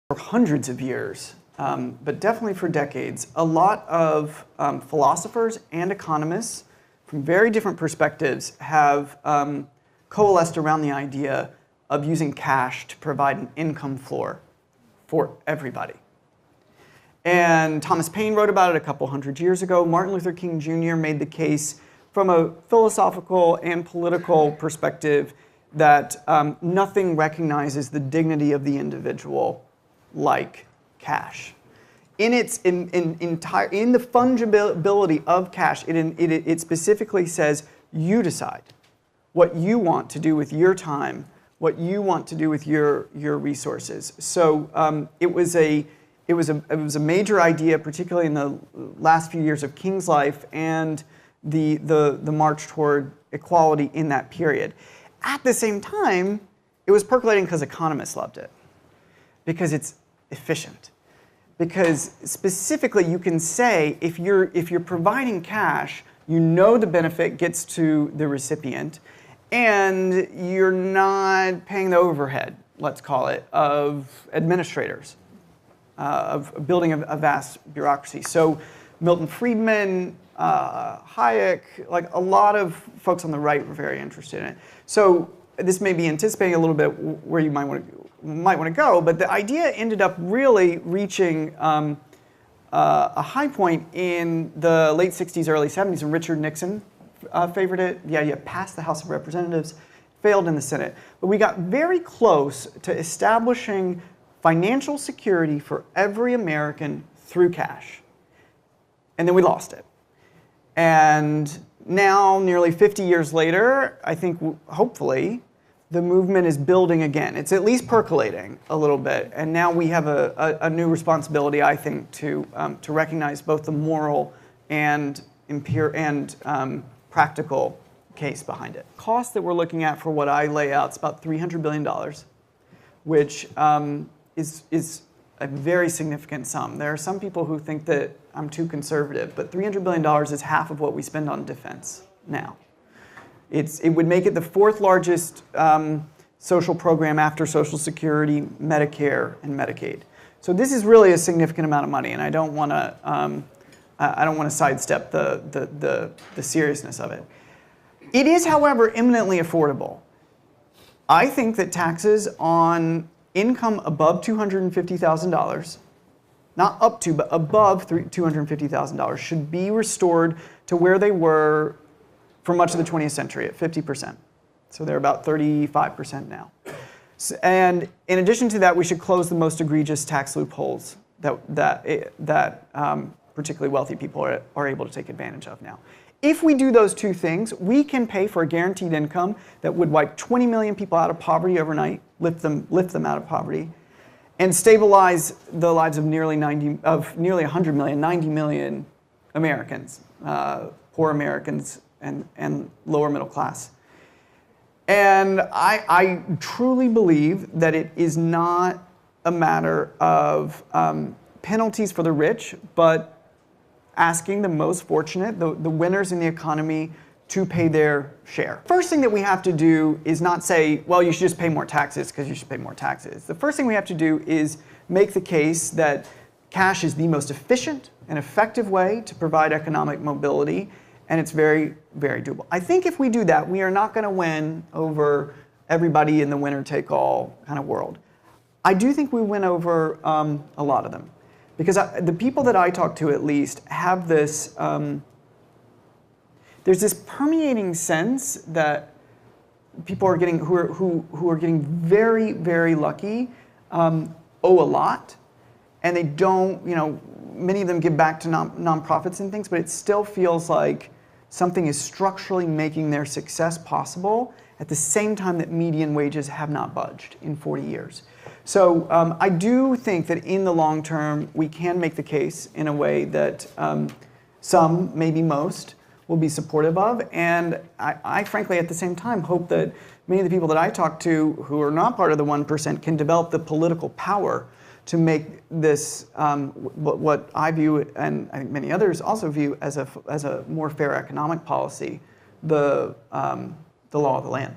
For hundreds of years, but definitely for decades, a lot of philosophers and economists from very different perspectives have coalesced around the idea of using cash to provide an income floor for everybody. And Thomas Paine wrote about it a couple hundred years ago. Martin Luther King Jr. made the case from a philosophical and political perspective that nothing recognizes the dignity of the individual like cash. In the fungibility of cash, it specifically says you decide what you want to do with your time, what you want to do with your resources. So it was a major idea, particularly in the last few years of King's life and the march toward equality in that period. At the same time, it was percolating because economists loved it, because it's efficient. Because specifically, you can say if you're providing cash, you know the benefit gets to the recipient, and you're not paying the overhead, let's call it, of administrators, of building a vast bureaucracy. So Milton Friedman, Hayek, like a lot of folks on the right were very interested in it. So this may be anticipating a little bit where you might want to go, but the idea ended up really reaching a high point in the late 60s, early 70s, and Richard Nixon favored it. The idea passed the House of Representatives, failed in the Senate. But we got very close to establishing financial security for every American through cash. And then we lost it. And now, nearly 50 years later, I think, hopefully, the movement is building again. It's at least percolating a little bit. And now we have a new responsibility, I think, to recognize both the moral and practical case behind it. Cost that we're looking at for what I lay out is about $300 billion, which is a very significant sum. There are some people who think that I'm too conservative, but $300 billion is half of what we spend on defense now. It would make it the fourth largest social program after Social Security, Medicare, and Medicaid. So this is really a significant amount of money, and I don't want to sidestep the seriousness of it. It is, however, eminently affordable. I think that taxes on income above $250,000, not up to, but above $250,000, should be restored to where they were for much of the 20th century at 50%. So they're about 35% now. And in addition to that, we should close the most egregious tax loopholes that particularly wealthy people are able to take advantage of now. If we do those two things, we can pay for a guaranteed income that would wipe 20 million people out of poverty overnight, lift them out of poverty, and stabilize the lives of nearly 100 million, 90 million Americans, poor Americans and lower middle class. And I truly believe that it is not a matter of penalties for the rich, but asking the most fortunate, the winners in the economy, to pay their share. First thing that we have to do is not say, well, you should just pay more taxes because you should pay more taxes. The first thing we have to do is make the case that cash is the most efficient and effective way to provide economic mobility, and it's very, very doable. I think if we do that, we are not going to win over everybody in the winner-take-all kind of world. I do think we win over a lot of them. Because the people that I talk to, at least, have this, there's this permeating sense that people are getting, who are getting very, very lucky, owe a lot, and they don't, many of them give back to nonprofits and things, but it still feels like something is structurally making their success possible at the same time that median wages have not budged in 40 years. So I do think that in the long term, we can make the case in a way that some, maybe most, will be supportive of. And I frankly, at the same time, hope that many of the people that I talk to who are not part of the 1% can develop the political power to make this what I view, and I think many others also view, as a more fair economic policy the law of the land.